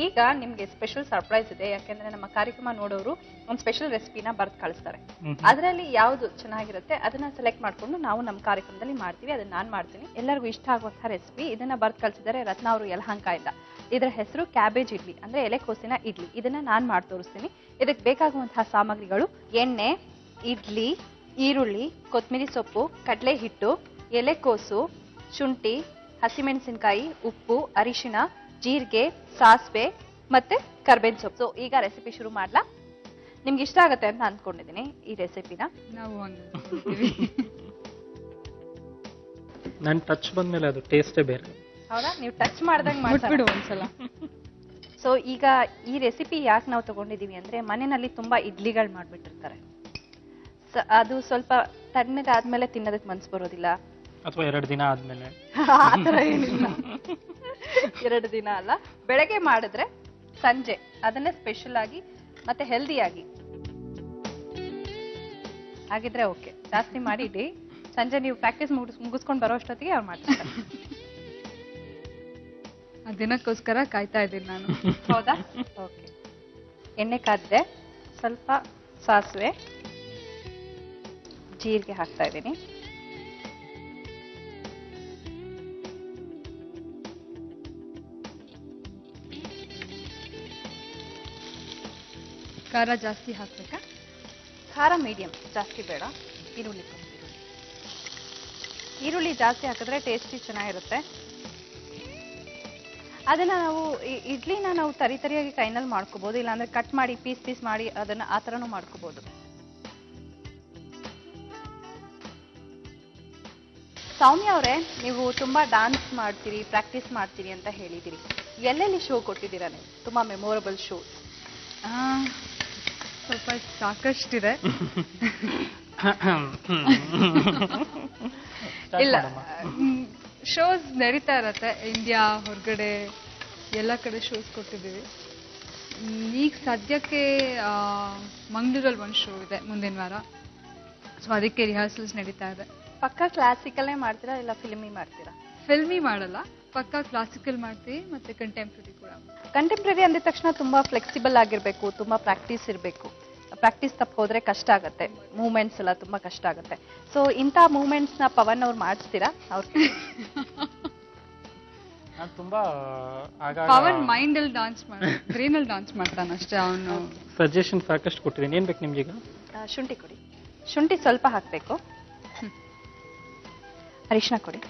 ಈಗ ನಿಮ್ಗೆ special surprise ಇದೆ. ಯಾಕೆಂದ್ರೆ ನಮ್ಮ ಕಾರ್ಯಕ್ರಮ ನೋಡೋರು ಒಂದು ಸ್ಪೆಷಲ್ ರೆಸಿಪಿನ ಬರ್ದು ಕಳಿಸ್ತಾರೆ. ಅದರಲ್ಲಿ ಯಾವ್ದು ಚೆನ್ನಾಗಿರುತ್ತೆ ಅದನ್ನ ಸೆಲೆಕ್ಟ್ ಮಾಡ್ಕೊಂಡು ನಾವು ನಮ್ಮ ಕಾರ್ಯಕ್ರಮದಲ್ಲಿ ಮಾಡ್ತೀವಿ. ಅದನ್ನ ನಾನ್ ಮಾಡ್ತೀನಿ. ಎಲ್ಲರಿಗೂ ಇಷ್ಟ ಆಗುವಂತಹ ರೆಸಿಪಿ. ಇದನ್ನ ಬರ್ದು ಕಳಿಸಿದ್ದಾರೆ ರತ್ನ ಅವರು ಯಲಹಂಕದಿಂದ. ಇದರ ಹೆಸರು ಕ್ಯಾಬೇಜ್ ಇಡ್ಲಿ ಅಂದ್ರೆ ಎಲೆಕೋಸಿನ ಇಡ್ಲಿ. ಇದನ್ನ ನಾನ್ ಮಾಡಿ ತೋರಿಸ್ತೀನಿ. ಇದಕ್ಕೆ ಬೇಕಾಗುವಂತಹ ಸಾಮಗ್ರಿಗಳು ಎಣ್ಣೆ, ಇಡ್ಲಿ, ಈರುಳ್ಳಿ, ಕೊತ್ತಂಬರಿ ಸೊಪ್ಪು, ಕಡಲೆ ಹಿಟ್ಟು, ಎಲೆಕೋಸು, ಶುಂಠಿ, ಹಸಿಮೆಣಸಿನಕಾಯಿ, ಉಪ್ಪು, ಅರಿಶಿಣ, ಜೀರಿಗೆ, ಸಾಸಿವೆ ಮತ್ತೆ ಕರ್ಬೇವಿನ ಸೊಪ್ಪು. ಈಗ ರೆಸಿಪಿ ಶುರು ಮಾಡ್ಲಾ? ನಿಮ್ಗೆ ಇಷ್ಟ ಆಗತ್ತೆ ಅಂತ ಅನ್ಕೊಂಡಿದೀನಿ ಈ ರೆಸಿಪಿನ. ನಾವು ನನ್ ಟಚ್ ಬಂದ್ಮೇಲೆ ಅದು ಟೇಸ್ಟೇ ಬೇರೆ. ಹೌದಾ? ನೀವು ಟಚ್ ಮಾಡ್ದಂಗ್ ಮಾಡ್ಬಿಡು ಒಂದ್ಸಲ. ಸೊ ಈಗ ಈ ರೆಸಿಪಿ ಯಾಕೆ ನಾವು ತಗೊಂಡಿದೀವಿ ಅಂದ್ರೆ ಮನೆಯಲ್ಲಿ ತುಂಬಾ ಇಡ್ಲಿಗಳು ಮಾಡ್ಬಿಟ್ಟಿರ್ತಾರೆ. ಅದು ಸ್ವಲ್ಪ ತಣ್ಣಗಾದ್ಮೇಲೆ ತಿನ್ನೋದಕ್ಕೆ ಮನ್ಸು ಬರೋದಿಲ್ಲ, ಅಥವಾ 2 ದಿನ ಆದ್ಮೇಲೆ. ಆತರ ಏನಿಲ್ಲ, 2 ದಿನ ಅಲ್ಲ, ಬೆಳಗ್ಗೆ ಮಾಡಿದ್ರೆ ಸಂಜೆ ಅದನ್ನೇ ಸ್ಪೆಷಲ್ ಆಗಿ ಮತ್ತೆ ಹೆಲ್ದಿ ಆಗಿ ಆಗಿದ್ರೆ ಓಕೆ. ಜಾಸ್ತಿ ಮಾಡಿಡಿ, ಸಂಜೆ ನೀವು ಪ್ರಾಕ್ಟೀಸ್ ಮುಗಿಸ್ಕೊಂಡು ಬರೋ ಅಷ್ಟೊತ್ತಿಗೆ ಅವ್ರು ಮಾಡ್ತಾರೆ. ಆ ದಿನಕ್ಕೋಸ್ಕರ ಕಾಯ್ತಾ ಇದ್ದೀನಿ ನಾನು. ಹೌದಾ? ಓಕೆ. ಎಣ್ಣೆ ಕಾದಿದೆ, ಸ್ವಲ್ಪ ಸಾಸಿವೆ, ಜೀರಿಗೆ ಹಾಕ್ತಾ ಇದ್ದೀನಿ. ಖಾರ ಜಾಸ್ತಿ ಹಾಕ್ಬೇಕಾ? ಖಾರ ಮೀಡಿಯಂ, ಜಾಸ್ತಿ ಬೇಡ. ಈರುಳ್ಳಿ ಜಾಸ್ತಿ ಹಾಕಿದ್ರೆ ಟೇಸ್ಟಿ ಚೆನ್ನಾಗಿರುತ್ತೆ. ಅದನ್ನ ನಾವು ಇಡ್ಲಿನ ನಾವು ತರಿಯಾಗಿ ಕೈನಲ್ಲಿ ಮಾಡ್ಕೋಬಹುದು, ಇಲ್ಲಾಂದ್ರೆ ಕಟ್ ಮಾಡಿ ಪೀಸ್ ಪೀಸ್ ಮಾಡಿ ಅದನ್ನ ಆ ತರನೂ ಮಾಡ್ಕೋಬಹುದು. ಸೌಮ್ಯ ಅವರೇ, ನೀವು ತುಂಬಾ ಡಾನ್ಸ್ ಮಾಡ್ತೀರಿ, ಪ್ರಾಕ್ಟೀಸ್ ಮಾಡ್ತೀರಿ ಅಂತ ಹೇಳಿದಿರಿ. ಎಲ್ಲೆಲ್ಲಿ ಶೋ ಕೊಟ್ಟಿದ್ದೀರಾ ನೀವು? ತುಂಬಾ ಮೆಮೊರಬಲ್ ಶೋ? ಸ್ವಲ್ಪ ಸಾಕಷ್ಟಿದೆ. ಇಲ್ಲ, ಶೋಸ್ ನಡೀತಾ ಇರತ್ತೆ ಇಂಡಿಯಾ ಹೊರಗಡೆ ಎಲ್ಲ ಕಡೆ ಶೋಸ್ ಕೊಟ್ಟಿದ್ದೀವಿ. ಈಗ ಸದ್ಯಕ್ಕೆ ಮಂಗಳೂರಲ್ಲಿ ಒಂದು ಶೋ ಇದೆ ಮುಂದಿನ ವಾರ. ಸೊ ಅದಕ್ಕೆ ರಿಹರ್ಸಲ್ಸ್ ನಡೀತಾ ಇದೆ. ಪಕ್ಕಾ ಕ್ಲಾಸಿಕಲ್ಲೇ ಮಾಡ್ತೀರಾ ಇಲ್ಲ ಫಿಲ್ಮಿ ಮಾಡ್ತೀರಾ? ಫಿಲ್ಮಿ ಮಾಡಲ್ಲ, ಪಕ್ಕಾ ಕ್ಲಾಸಿಕಲ್ ಮಾಡ್ತೀವಿ ಮತ್ತೆ ಕಂಟೆಂಪ್ರರಿ ಕೂಡ. ಕಂಟೆಂಪ್ರರಿ ಅಂದ ತಕ್ಷಣ ತುಂಬಾ ಫ್ಲೆಕ್ಸಿಬಲ್ ಆಗಿರ್ಬೇಕು, ತುಂಬಾ ಪ್ರಾಕ್ಟೀಸ್ ಇರಬೇಕು. ಪ್ರಾಕ್ಟೀಸ್ ತಪ್ಪ ಹೋದ್ರೆ ಕಷ್ಟ ಆಗತ್ತೆ, ಮೂವ್ಮೆಂಟ್ಸ್ ಎಲ್ಲ ತುಂಬಾ ಕಷ್ಟ ಆಗತ್ತೆ. ಸೊ ಇಂಥ ಮೂವ್ಮೆಂಟ್ಸ್ ನ ಪವನ್ ಅವ್ರು ಮಾಡಿಸ್ತೀರಾ? ತುಂಬಾ ಪವನ್ ಮೈಂಡ್ ಅಲ್ಲಿ ಡಾನ್ಸ್ ಬ್ರೈನ್ ಅಲ್ಲಿ ಡಾನ್ಸ್ ಮಾಡ್ತಾನೆ ಅಷ್ಟೇ. ಅವನು ಸಜೆಷನ್ ಸಾಕಷ್ಟು ಕೊಟ್ಟಿದ್ದೀನಿ. ಏನ್ ಬೇಕು ನಿಮ್ಗೀಗ? ಶುಂಠಿ ಕೊಡಿ. ಶುಂಠಿ ಸ್ವಲ್ಪ ಹಾಕ್ಬೇಕು. ಅರಿಶಿನ ಕೊಡಿ.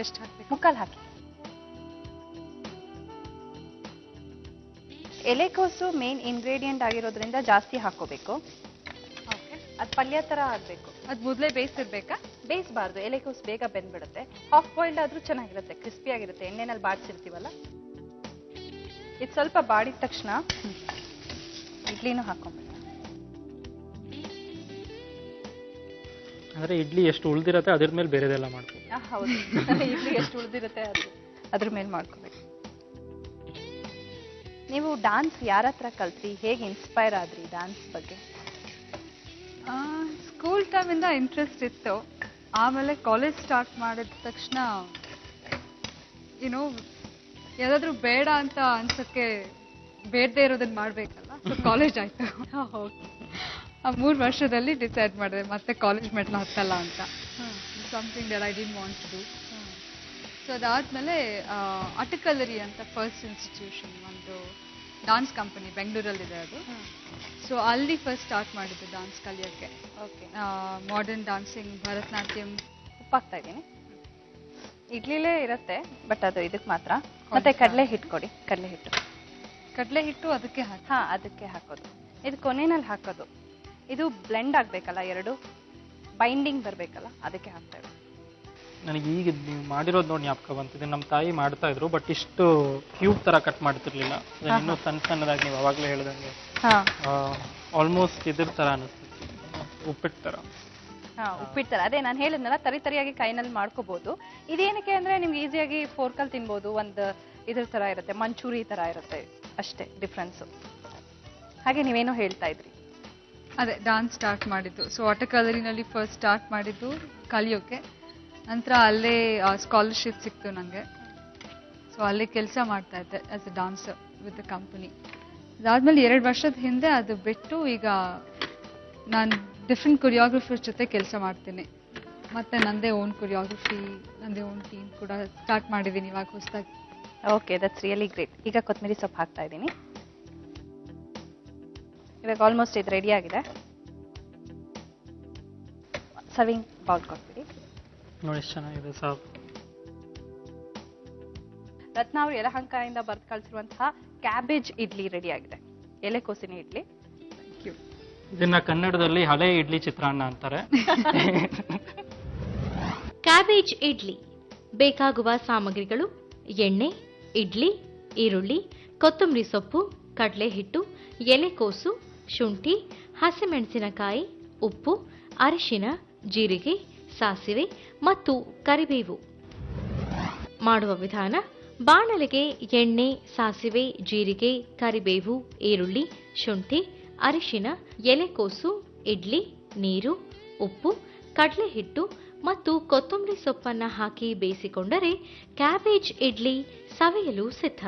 ಎಷ್ಟು ಹಾಕ್ಬೇಕು? ಮುಕ್ಕಾಲ್ ಹಾಕಿ. ಎಲೆಕೋಸು ಮೇನ್ ಇಂಗ್ರೀಡಿಯೆಂಟ್ ಆಗಿರೋದ್ರಿಂದ ಜಾಸ್ತಿ ಹಾಕೋಬೇಕು. ಅದು ಪಲ್ಯ ತರ ಆಗ್ಬೇಕು. ಅದು ಮೊದಲೇ ಬೇಯಿಸಿರ್ಬೇಕಾ? ಬೇಯಿಸಬಾರ್ದು, ಎಲೆಕೋಸು ಬೇಗ ಬೆಂದ್ಬಿಡುತ್ತೆ. ಹಾಫ್ ಬಾಯ್ಲ್ಡ್ ಆದ್ರೂ ಚೆನ್ನಾಗಿರುತ್ತೆ, ಕ್ರಿಸ್ಪಿ ಆಗಿರುತ್ತೆ, ಎಣ್ಣೆನಲ್ಲಿ ಬಾಡಿಸಿರ್ತೀವಲ್ಲ. ಇದು ಸ್ವಲ್ಪ ಬಾಡಿದ ತಕ್ಷಣ ಇಡ್ಲಿನೂ ಹಾಕೊಂಡ್ಬಿಡ. ಅಂದ್ರೆ ಇಡ್ಲಿ ಎಷ್ಟು ಉಳಿದಿರತ್ತೆ ಅದ್ರ ಮೇಲೆ ಬೇರೆದೆಲ್ಲ ಮಾಡ್ಕೊ. ಹೌದು, ಇಡ್ಲಿ ಎಷ್ಟು ಉಳಿದಿರುತ್ತೆ ಅದ್ರ ಮೇಲೆ ಮಾಡ್ಕೋಬೇಕು. ನೀವು ಡಾನ್ಸ್ ಯಾರ ಹತ್ರ ಕಲ್ತ್ರಿ? ಹೇಗೆ ಇನ್ಸ್ಪೈರ್ ಆದ್ರಿ ಡಾನ್ಸ್ ಬಗ್ಗೆ? ಸ್ಕೂಲ್ ಟೈಮಿಂದ ಇಂಟ್ರೆಸ್ಟ್ ಇತ್ತು. ಆಮೇಲೆ ಕಾಲೇಜ್ ಸ್ಟಾರ್ಟ್ ಮಾಡಿದ ತಕ್ಷಣ ಯಾವ್ದಾದ್ರು ಬೇಡ ಅಂತ ಅನ್ಸಕ್ಕೆ ಬೇಡದೇ ಇರೋದನ್ನ ಮಾಡ್ಬೇಕಲ್ಲ. ಸೊ ಕಾಲೇಜ್ ಆಯ್ತು. ಆ 3 ವರ್ಷದಲ್ಲಿ ಡಿಸೈಡ್ ಮಾಡಿದೆ ಮತ್ತೆ ಕಾಲೇಜ್ ಮೆಟ್ಲು ಹತ್ತಲ್ಲ ಅಂತ. Something that I didn't want to do. So ಅದಾದ್ಮೇಲೆ ಅಟಕಲರಿ ಅಂತ ಫಸ್ಟ್ ಇನ್ಸ್ಟಿಟ್ಯೂಷನ್, ಒಂದು ಡಾನ್ಸ್ ಕಂಪನಿ ಬೆಂಗಳೂರಲ್ಲಿದೆ ಅದು. ಸೊ ಅಲ್ಲಿ ಫಸ್ಟ್ ಸ್ಟಾರ್ಟ್ ಮಾಡಿದ್ದು ಡಾನ್ಸ್ ಕಲಿಯೋಕ್ಕೆ. ಓಕೆ. Modern dancing, Bharatanatyam. ಉಪ್ಪಾಗ್ತಾ ಇದ್ದೀನಿ. ಇಡ್ಲಿಲೇ ಇರುತ್ತೆ ಬಟ್ ಅದು ಇದಕ್ಕೆ ಮಾತ್ರ. ಮತ್ತೆ ಕಡಲೆ ಹಿಟ್ಟು ಕೊಡಿ. ಕಡಲೆ ಹಿಟ್ಟು ಅದಕ್ಕೆ ಅದಕ್ಕೆ ಹಾಕೋದು. ಇದು ಕೊನೆಯಲ್ಲಿ ಹಾಕೋದು. ಇದು ಬ್ಲೆಂಡ್ ಆಗ್ಬೇಕಲ್ಲ, ಎರಡು ಬೈಂಡಿಂಗ್ ಬರ್ಬೇಕಲ್ಲ, ಅದಕ್ಕೆ ಹಾಕ್ತಾ ಇರೋದು. ನನಗೆ ಈಗ ನೀವು ಮಾಡಿರೋದು ನೋಡಿ ಜ್ಞಾಪಕ ಬಂತಿದೆ. ನಮ್ಮ ತಾಯಿ ಮಾಡ್ತಾ ಇದ್ರು, ಬಟ್ ಇಷ್ಟು ಕ್ಯೂಬ್ ತರ ಕಟ್ ಮಾಡ್ತಿರ್ಲಿಲ್ಲ. ಇನ್ನೂ ಸಣ್ಣದಾಗಿ ನೀವು ಅವಾಗಲೇ ಹೇಳ್ದಂಗೆ ಆಲ್ಮೋಸ್ಟ್ ಇದ್ರ ತರ ಅನಿಸ್ತಿತ್ತು, ಉಪ್ಪಿಟ್ಟು ತರ. ಉಪ್ಪಿಟ್ಟು ತರ. ಅದೇ ನಾನು ಹೇಳಿದ್ನಲ್ಲ, ತರಿಯಾಗಿ ಕೈನಲ್ಲಿ ಮಾಡ್ಕೋಬಹುದು. ಇದೇನಕ್ಕೆ ಅಂದ್ರೆ ನಿಮ್ಗೆ ಈಸಿಯಾಗಿ ಫೋರ್ಕಲ್ ತಿನ್ಬೋದು. ಒಂದು ಇದ್ರ ತರ ಇರುತ್ತೆ, ಮಂಚೂರಿ ತರ ಇರುತ್ತೆ, ಅಷ್ಟೇ ಡಿಫ್ರೆನ್ಸ್. ಹಾಗೆ ನೀವೇನೋ ಹೇಳ್ತಾ ಇದ್ರಿ? ಅದೇ ಡಾನ್ಸ್ ಸ್ಟಾರ್ಟ್ ಮಾಡಿದ್ದು. ಸೊ ಅಟಕಲರಿನಲ್ಲಿ ಫಸ್ಟ್ ಸ್ಟಾರ್ಟ್ ಮಾಡಿದ್ದು ಕಲಿಯೋಕೆ. ನಂತರ ಅಲ್ಲೇ ಸ್ಕಾಲರ್ಶಿಪ್ ಸಿಕ್ತು ನನಗೆ. ಸೊ ಅಲ್ಲೇ ಕೆಲಸ ಮಾಡ್ತಾ ಇದ್ದೆ as A dancer with the company. ಅದಾದ್ಮೇಲೆ 2 ವರ್ಷದ ಹಿಂದೆ ಅದು ಬಿಟ್ಟು ಈಗ ನಾನು ಡಿಫ್ರೆಂಟ್ ಕೊರಿಯೋಗ್ರಫರ್ಸ್ ಜೊತೆ ಕೆಲಸ ಮಾಡ್ತೀನಿ. ಮತ್ತೆ ನಂದೇ ಓನ್ ಕೊರಿಯೋಗ್ರಫಿ, ನಂದೇ ಓನ್ ಟೀಮ್ ಕೂಡ ಸ್ಟಾರ್ಟ್ ಮಾಡಿದ್ದೀನಿ ಇವಾಗ ಹೊಸದಾಗಿ. Okay, that's really great. ಈಗ ಕೊತ್ತಂಬರಿ ಸೊಪ್ಪು ಹಾಕ್ತಾ ಇದ್ದೀನಿ. ಇವಾಗ ಆಲ್ಮೋಸ್ಟ್ ಇದು ರೆಡಿ ಆಗಿದೆ. ಸರ್ವಿಂಗ್ ಬೌಲ್ ಕೊಟ್ಬಿಡಿ. ನೋಡಿ ಎಷ್ಟು ಚೆನ್ನಾಗಿದೆ ಸಾಬ್. ರತ್ನ ಅವರು ಯಲಹಂಕದಿಂದ ಬರ್ದು ಕಳಿಸಿರುವಂತಹ ಕ್ಯಾಬೇಜ್ ಇಡ್ಲಿ ರೆಡಿ ಆಗಿದೆ. ಎಲೆಕೋಸಿನ ಇಡ್ಲಿ. Thank you. ಇದನ್ನ ಕನ್ನಡದಲ್ಲಿ ಹಳೆ ಇಡ್ಲಿ ಚಿತ್ರಾನ್ನ ಅಂತಾರೆ. ಕ್ಯಾಬೇಜ್ ಇಡ್ಲಿ ಬೇಕಾಗುವ ಸಾಮಗ್ರಿಗಳು: ಎಣ್ಣೆ, ಇಡ್ಲಿ, ಈರುಳ್ಳಿ, ಕೊತ್ತಂಬರಿ ಸೊಪ್ಪು, ಕಡಲೆ ಹಿಟ್ಟು, ಎಲೆಕೋಸು, ಶುಂಠಿ, ಹಸಿಮೆಣಸಿನಕಾಯಿ, ಉಪ್ಪು, ಅರಿಶಿನ, ಜೀರಿಗೆ, ಸಾಸಿವೆ ಮತ್ತು ಕರಿಬೇವು. ಮಾಡುವ ವಿಧಾನ: ಬಾಣಲೆಗೆ ಎಣ್ಣೆ, ಸಾಸಿವೆ, ಜೀರಿಗೆ, ಕರಿಬೇವು, ಈರುಳ್ಳಿ, ಶುಂಠಿ, ಅರಿಶಿನ, ಎಲೆಕೋಸು, ಇಡ್ಲಿ, ನೀರು, ಉಪ್ಪು, ಕಡಲೆ ಹಿಟ್ಟು ಮತ್ತು ಕೊತ್ತಂಬರಿ ಸೊಪ್ಪನ್ನು ಹಾಕಿ ಬೇಯಿಸಿಕೊಂಡರೆ ಕ್ಯಾಬೇಜ್ ಇಡ್ಲಿ ಸವಿಯಲು ಸಿದ್ಧ.